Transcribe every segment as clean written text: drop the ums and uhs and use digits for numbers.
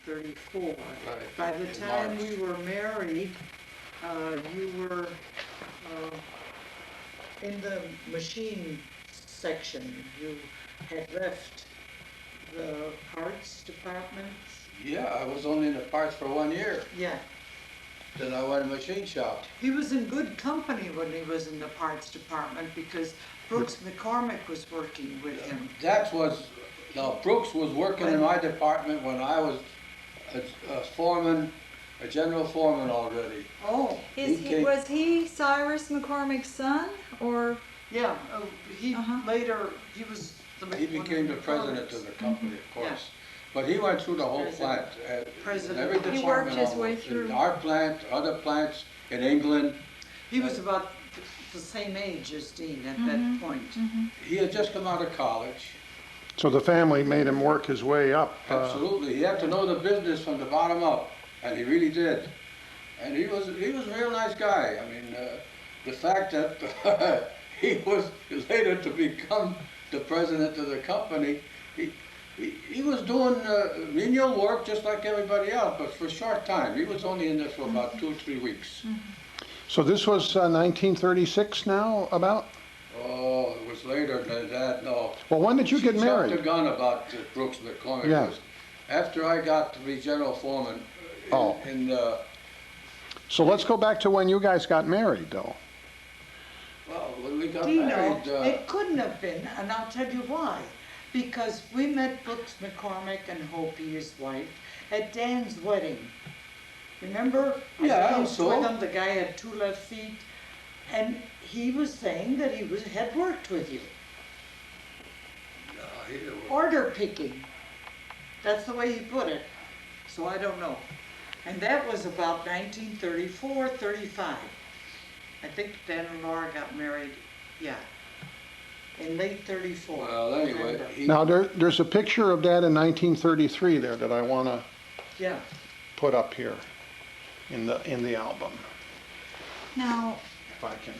1934. Right. By the In time March. we were married, you were in the machine section. You had left the parts department. Yeah, I was only in the parts for 1 year. Yeah. Then I went to machine shop. He was in good company when he was in the parts department because Brooks McCormick was working with him. That was, now Brooks was working in my department when I was a foreman, a general foreman already. Oh, Was he Cyrus McCormick's son, or? yeah, he later, he was He became the president of the company, of course. But he went through the whole plant. President. Every department. He worked his way almost. through. In our plant, other plants in England. He was about the same age as Dean at that point. He had just come out of college. So the family made him work his way up. Absolutely. He had to know the business from the bottom up, and he really did. And he was a real nice guy. I mean, the fact that he was later to become the president of the company, he was doing menial work just like everybody else, but for a short time. He was only in there for about 2 or 3 weeks. So this was 1936 now, about? Oh, it was later than that, no. Well, when did you get married? She jumped the gun about Brooks McCormick. Yeah. After I got to be general foreman So let's go back to when you guys got married, though. well, when we got Dino, married, it couldn't have been, and I'll tell you why. Because we met Brooks McCormick and Hopi, his wife, at Dan's wedding. Remember? Yeah, I danced so. with him, the guy had 2 left feet, and he was saying that he had worked with you. Order picking. That's the way he put it. So I don't know. And that was about 1934, 35. I think Dan and Laura got married, in late 34. well, anyway, Now, there's a picture of Dad in 1933 there that I want to Yeah. put up here in the album, Now, if I can.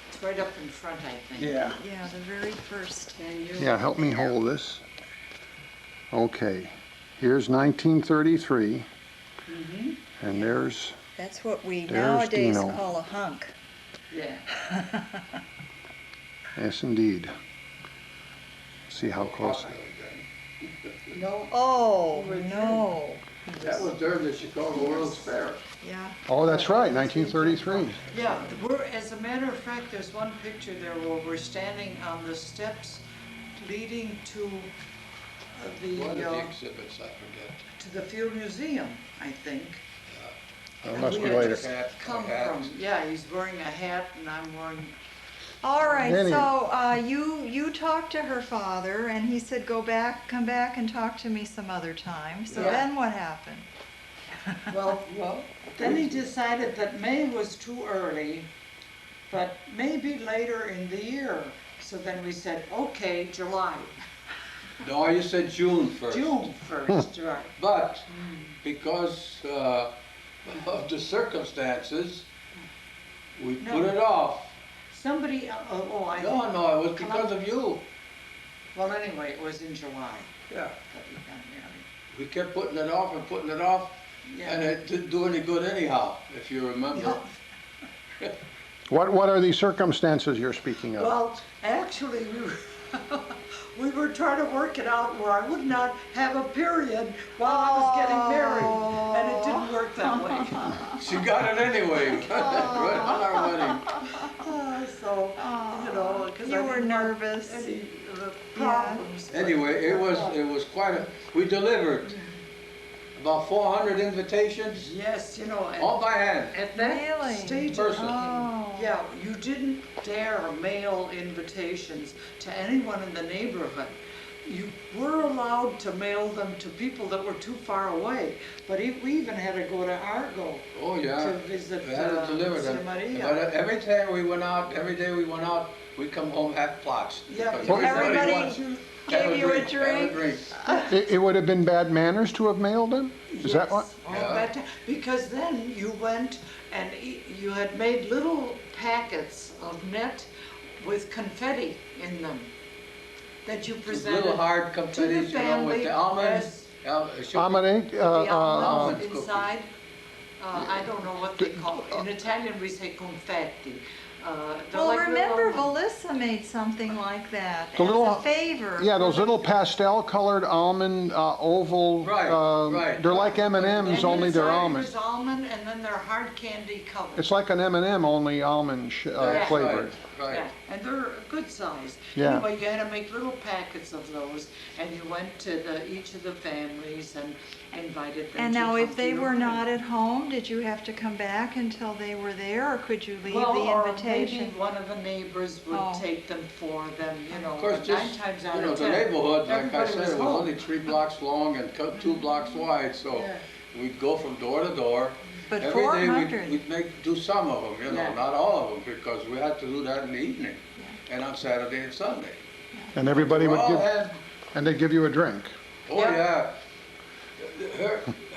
It's right up in front, I think. Yeah. yeah, the very first. And you, Yeah, help me hold this. Okay, here's 1933, and there's That's what we There's nowadays Dino. call a hunk. yeah. yes, indeed. See how close. No, Oh, Over no. that was during the Chicago World's Fair. Yeah. Oh, that's right, 1933. yeah, as a matter of fact, there's one picture there where we're standing on the steps leading to One of the exhibits, I forget. to the Field Museum, I think. That And must we be had later. just come A hat. from, yeah, he's wearing a hat and I'm wearing, All right, Anyway. so you talked to her father, and he said, come back and talk to me some other time. So Yeah. then what happened? well, then he decided that May was too early, but maybe later in the year. So then we said, okay, July, No, you said June first. June 1st, right. But because of the circumstances, we No. put it off. Somebody, I think. No, it was because of you. Well, anyway, it was in July Yeah. that we got married. We kept putting it off and putting it off, and it didn't do any good anyhow, if you remember. Yeah. What are these circumstances you're speaking of? Well, actually, we were trying to work it out where I would not have a period while I was getting married, and it didn't work that way. She got it anyway, right on our wedding. So, you know, because You I were didn't want nervous. any problems. but- Anyway, it was quite a, we delivered about 400 invitations, Yes, you know, all by hand. at that Really? stage, Person. Oh. yeah, you didn't dare mail invitations to anyone in the neighborhood. You were allowed to mail them to people that were too far away, but we even had to go to Argo Oh, yeah. to visit We had to deliver them. Santa Maria. But every day we went out, every day we went out, we come home half plots. Yeah, Because Everybody wants- gave you a have drink. It would have been bad manners to have mailed them? Is that what? Yes, all Yeah. that time. Because then you went and you had made little packets of net with confetti in them that you presented Little hard to the confettis, you know, with family the almonds. as it should be- Almond, The almonds almond cookie. inside, I don't know what they call it. In Italian, we say confetti. They're Well, like little remember almonds. Valissa made something like that The as little- a favor. yeah, those for the- little pastel-colored almond, oval. Right, right. They're like M&Ms, And only they're inside almond. there's almond, and then they're hard candy covered. It's like an M&M, only almond That's flavored. Right. Yeah, and they're a good size. Yeah. Anyway, you had to make little packets of those, and you went to each of the families and invited them And to now come if to they your were wedding. not at home, did you have to come back until they were there, or could you leave Well, the or invitation? maybe one of the neighbors would Oh. take them for them, you know, Of course, but just, 9 times out you know, of the 10. neighborhood, like I everybody said, was it was home. only 3 blocks long and 2 blocks wide, so Yeah. we'd go from door to door. But Every day 400. we'd do some of them, you know, Yeah. not all of them, because we had to do that in the evening and on Saturday and Sunday. And everybody We would all give, had, and they'd give you a drink. oh yeah.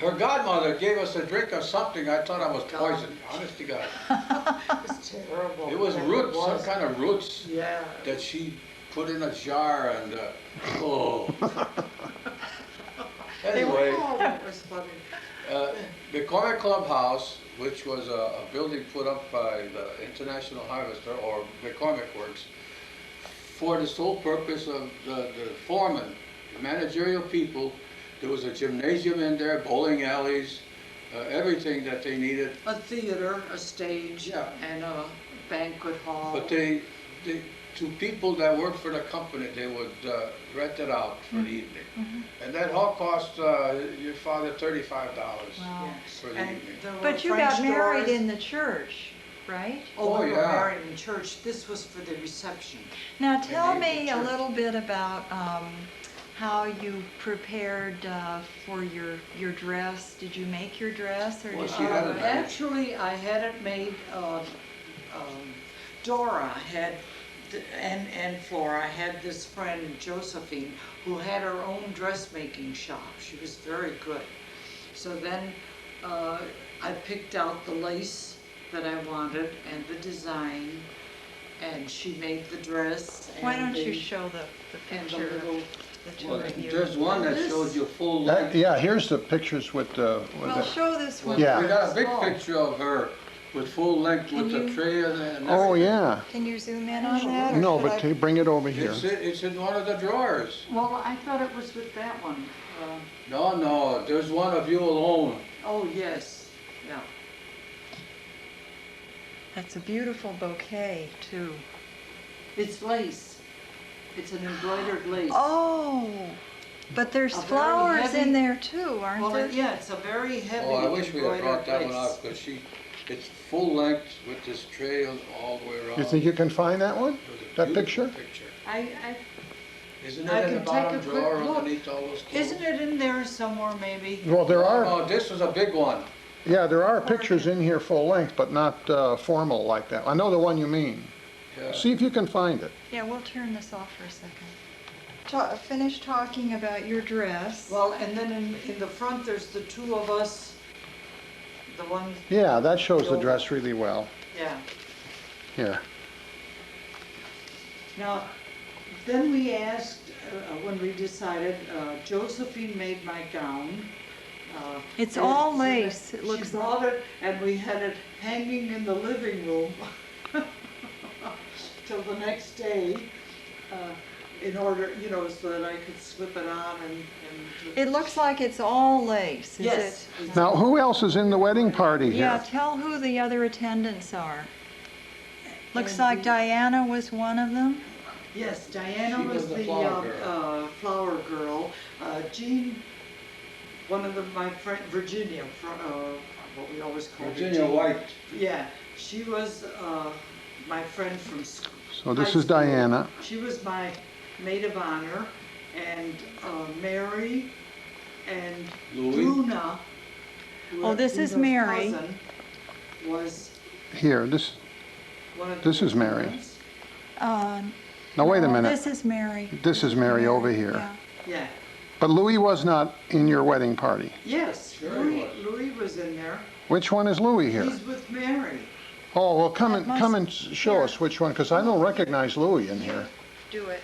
Her godmother gave us a drink of something, I thought I was poisoned, honest to God. It was terrible. It was Yeah, roots, some was. kind of roots Yeah. that she put in a jar and, oh. Anyway. Oh, that was funny. The Comic Club House, which was a building put up by the International Harvester or the Comic Works, for the sole purpose of the foreman, the managerial people. There was a gymnasium in there, bowling alleys, everything that they needed. A theater, a stage, Yeah. and a banquet hall. But to people that worked for the company, they would rent it out for the evening. And that all cost your father $35 Wow. for the And evening. there were But you French got married doors. in the church, right? Oh, we were yeah. married in church. This was for the reception. Now tell in the me a church. little bit about how you prepared for your dress. Did you make your dress, or Well, did she you? had it made. Actually, I had it made, Dora had, and Flora had this friend, Josephine, who had her own dressmaking shop. She was very good. So then I picked out the lace that I wanted and the design, and she made the dress. Why and don't you the- show the and the picture little, of the two Well, of you? there's one that This- shows you full length. Yeah, here's the pictures with the, Well, show this one. Yeah. We got a big Oh. picture of her with full length Can with the you- tray and oh, everything. yeah. Can you zoom in on that? or No, should but I- bring it over here. It's in one of the drawers. well, I thought it was with that one. No, there's one of you alone. Oh, yes, yeah. That's a beautiful bouquet too. It's lace. It's an embroidered lace. Oh, but there's A very flowers heavy- in there too, aren't Well, there? yeah, it's a very heavy Oh, I wish we had brought embroidered that one lace. out, because it's full length with this trail all the way around. You think you can find that one? It was a That beautiful picture? I, Isn't I it in the can take bottom a quick drawer look. underneath all those clothes? isn't it in there somewhere maybe? Well, there are, Oh, this was a big one. yeah, there are pictures in here full length, but not formal like that. I know the one you mean. Yeah. See if you can find it. Yeah, we'll turn this off for a second. Finish talking about your dress. Well, and then in the front, there's the two of us, the one, Yeah, that shows the dress really well. yeah. Here. Now, then we asked, when we decided, Josephine made my gown. It's and all so lace, that it looks She like. brought it, and we had it hanging in the living room till the next day, in order, you know, so that I could slip it on and. It looks like it's all lace, is Yes. it? Now, who else is in the wedding party Yeah, here? tell who the other attendants are. Looks And like the- Diana was one of them. Yes, Diana She was was the the flower flower girl. Jean, one of my friend, Virginia, what we always call her Virginia Jean. White. Yeah, she was my friend from school. So this is Diana. She was my maid of honor, and Mary and Louis. Luna. Oh, this is Luna's Mary. cousin, was Here, one of This the is Mary. friends. now wait a No, minute. This is Mary. This is Mary over here. Yeah. Yeah. But Louis was not in your wedding party. Yes, Sure he Louis was in there. Which one is Louis here? He's with Mary. Oh, well, That come and must- show here. us which one, because I don't recognize Louis in here. Do it.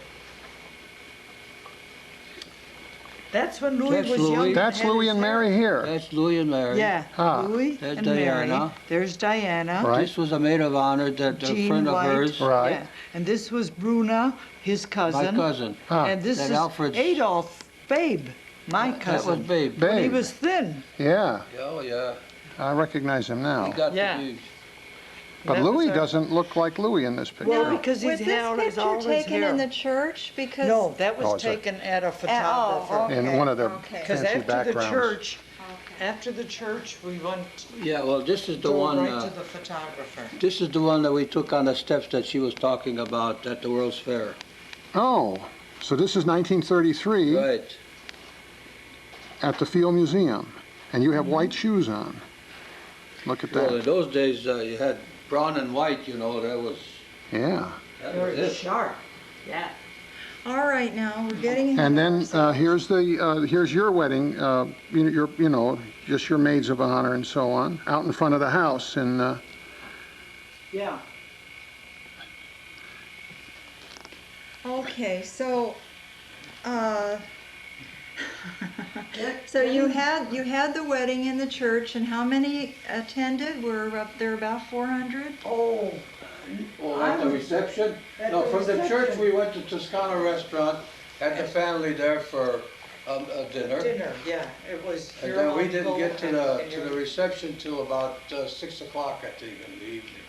That's when Louis That's was Louis. young. That's had Louis his and hair. Mary here. That's Louis and Mary. Yeah, Ah. Louis That's and Mary. Diana. There's Diana. Right. This was a maid of honor, that a Jean friend of White. hers, Right. Yeah. And this was Bruna, his my cousin. cousin. Ah. And this That is Alfred's- Adolf, Babe, my That cousin. was Babe. But he Babe. was thin. Yeah, Oh, yeah. I recognize him He now. got Yeah. the huge. But That was Louis our- doesn't look like Louis in this picture. Well, because Was his this hair is picture always taken in the hair. church? Because No, that Oh, was it's a- taken at a oh, photographer. In one of the okay. Because fancy after the backgrounds. church, Okay. after the church, we went, Yeah, well, this is the drove one, right to the photographer. this is the one that we took on the steps that she was talking about at the World's Fair. Oh, so this is 1933 Right. at the Field Museum, and you have white shoes on. Look at Well, in that. those days, you had brown and white, you know, that was Yeah. Very it. sharp. Yeah. All right, now, we're getting ahead And of then ourselves. here's your wedding. Just your maids of honor and so on, out in front of the house. And Yeah. Okay, so, so you had the wedding in the church, and how many attended? Were up there about 400? Oh, Oh, at the reception? At No, the from the church, reception. we went to Toscana Restaurant, had the family there for a dinner. dinner, yeah, it was. And your then we didn't uncle get to and the your- reception till about 6 o'clock, I think, in the evening.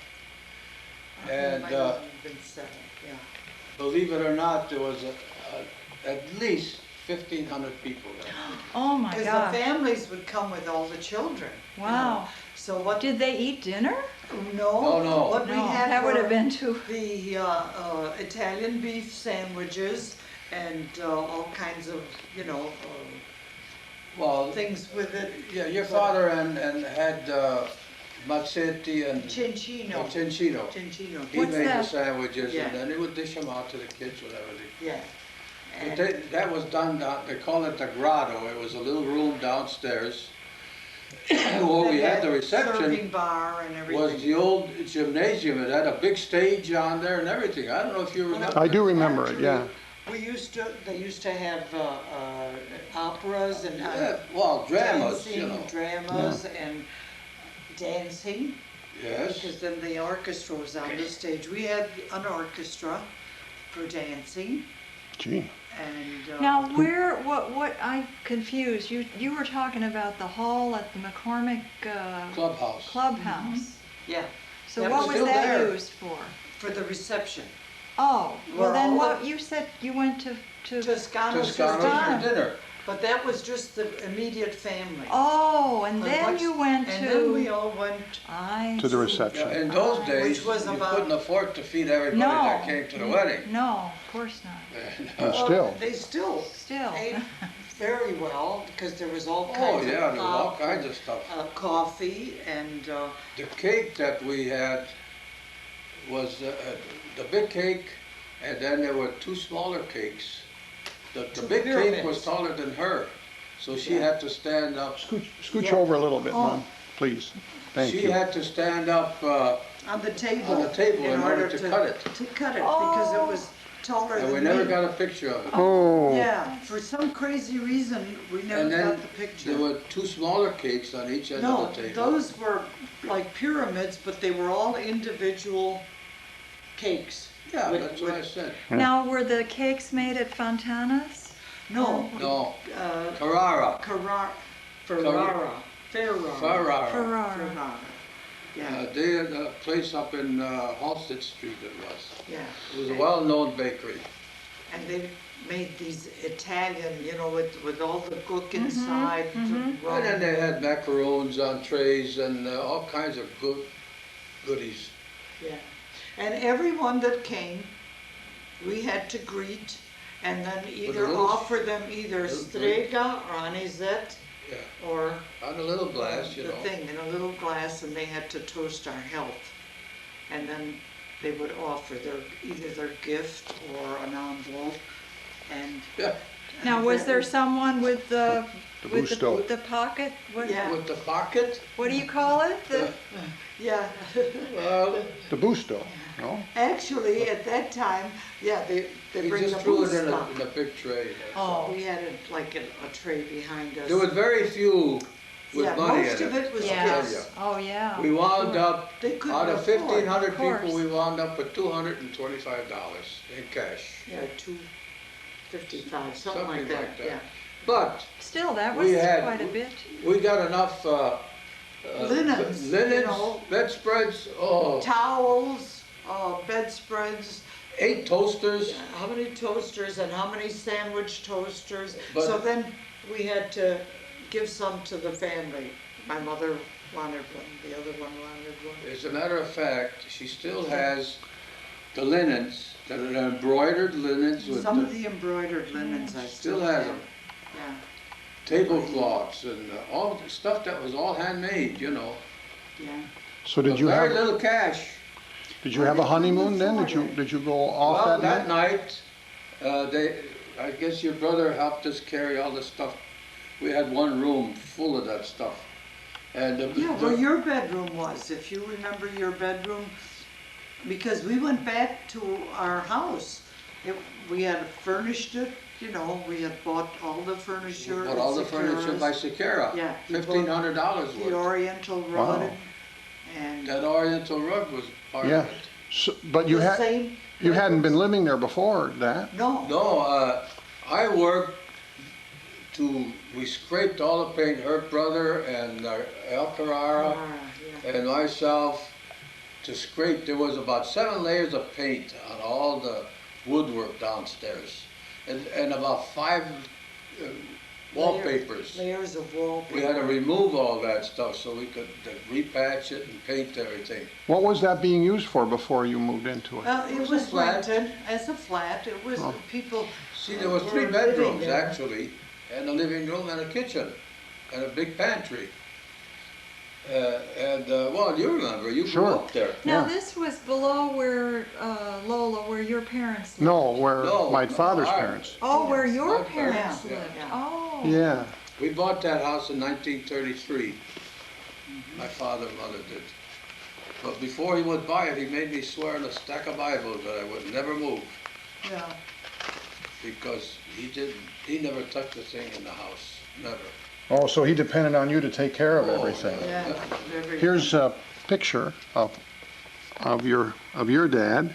And Might have been 7, yeah. believe it or not, there was at least 1,500 people there. Oh, my Because the gosh. families would come with all the children. you know. Wow. So what, Did they eat dinner? No, no. What we No, had that would have were been too. the Italian beef sandwiches and all kinds of, Well, things with it. yeah, your father and had Mazzetti and Cincino. Cincino. Cincino. He What's made the that? sandwiches, Yeah. and then he would dish them out to the kids whenever they. Yeah. But And- that was done down, they call it the grotto, it was a little room downstairs. Where we had the reception Serving bar and everything. was the old gymnasium, it had a big stage on there and everything, I don't know if you remember. I do remember it, yeah. They used to have operas and Yeah, well, dramas, you dancing, know, dramas and dancing, yes. because then the orchestra was on the stage. We had an orchestra for dancing Gee. and. Now, what, I'm confused. You were talking about the hall at the McCormick Clubhouse. Clubhouse. Yeah, So That what was was still that there. used for? for the reception. Oh, well Were then all what, of- you said you went to, Toscana. Toscana for dinner. But that was just the immediate family. oh, and But then what's- you went And then we to, all went, To the see. reception. Yeah, in those days, Which was you about- couldn't afford to feed everybody No. that came to the wedding. No, of course not. But well, still, they still Still. ate very well, because there was all Oh, kinds yeah, of there was all kinds of stuff. coffee and, The cake that we had was the big cake, and then there were 2 smaller cakes. The Two big cake pyramids. was taller than her, so she Yeah. had to stand up. scooch Yeah. over a little bit, Oh. Mom, please. Thank She you. had to stand up, on the table. On the table in order to cut it. To cut it, because it was taller and than we me. never got a picture of it. Oh, Yeah, for some crazy reason, we never And got then the there picture. were 2 smaller cakes on each end No, of the table. those were like pyramids, but they were all individual cakes. Yeah, with- that's what I with- said. Now, were the cakes made at Fontana's? No, No, uh, Carrara. Ferrara. Ferrara. Ferrara. Yeah, They had a place up in Halsted Street it was. yeah. It was a well-known bakery. And they made these Italian, with all the cook inside. the And rum. then they had macaroons on trays and all kinds of goodies. Yeah, and everyone that came, we had to greet and then either little- offer them either little strega or anisette Yeah, or on a little glass, you the know. thing in a little glass, and they had to toast our health. And then they would offer either their gift or an envelope. And Yeah, Now, was there someone with the, The with busto. the pocket? What, Yeah. With the pocket, what do you call it? The, Yeah. well, The busto, no? Actually, at that time, yeah, they he bring the just threw booth it in stuff. a big tray. that's Oh. all. We had it like a tray behind us. There was very few with Yeah, money in most of it was yeah. gifts. Oh, yeah. We wound up, They couldn't out of afford, 1,500 of course. people, we wound up with $225 in cash. Yeah, 255, something like that, yeah. But Still, that We was had- quite a bit. we got enough, Linens, you linens, know. bedspreads, oh, Towels, bedspreads, 8 toasters. how many toasters and how many sandwich toasters. But- So then we had to give some to the family. My mother wanted one, the other one wanted one. As a matter of fact, she still has the linens, the embroidered linens with Some of the the embroidered linens I Still still has have. them. Yeah, tablecloths and all the stuff that was all handmade, you know. yeah. So But did you very have, little cash. did you have a honeymoon then? afford Did you go off Well, that that night? night, I guess your brother helped us carry all the stuff. We had one room full of that stuff. And Yeah, where your bedroom was, if you remember your bedroom, because we went back to our house. We had furnished it, you know, we had bought all the furniture. But all the at furniture by Sequoia's. Sakara, Yeah, you bought $1,500 The worth. Oriental Wow. rug and That Oriental rug was part Yeah. of it. So- But you the same. you hadn't been living there before that? No, No, I worked we scraped all the paint, her brother and El Carrara yeah. and myself to scrape. There was about 7 layers of paint on all the woodwork downstairs and about 5 wallpapers. Layers of wallpaper. We had to remove all that stuff so we could repatch it and paint everything. What was that being used for before you moved into it? Well, it was was a flat. rented as a flat, it was, Oh. people. See, there was 3 were living bedrooms there. actually, and a living room and a kitchen, and a big pantry. Well, you remember, you grew Sure. up there. Now, Yeah. this was below where, Lola, where your parents lived? No, where No, my father's ours. parents. Oh, where your My parents parents, yeah. lived? Yeah. Oh. Yeah. We bought that house in 1933. My father and mother did. But before he would buy it, he made me swear on a stack of Bibles that I would never move, Yeah, because he never touched a thing in the house, never. Oh, so he depended on you to take care of Oh, everything. yeah. every- Here's a picture of your dad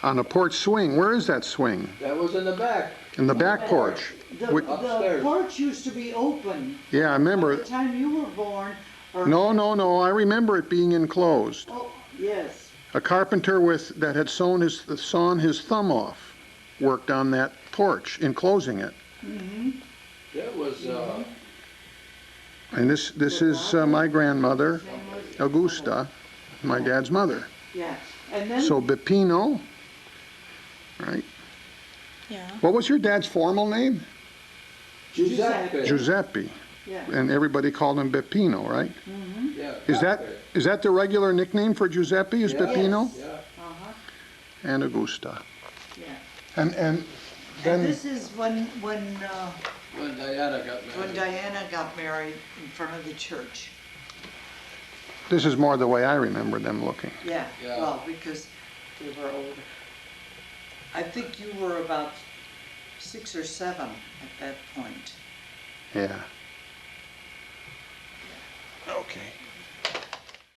on a porch swing. Where is that swing? That was in the back. In the back porch. The We- Upstairs. porch used to be open. Yeah, I By remember. the time you were born, or. No, I remember it being enclosed. Oh, yes, A carpenter that had sawn his thumb off worked on that porch, enclosing it. That was, And this is my grandmother, Augusta, my dad's mother. yeah, and then. So Beppino, right? Yeah. What was your dad's formal name? Giuseppe. Giuseppe, Yeah, and everybody called him Beppino, right? Yeah, Is that the regular nickname for Giuseppe, is Yeah. Beppino? Yeah. uh-huh, And Augusta. yeah. And And then, this is when When Diana got married. Diana got married in front of the church. this is more the way I remember them looking. Yeah, Yeah. well, because they were older. I think you were about 6 or 7 at that point. Yeah. Okay.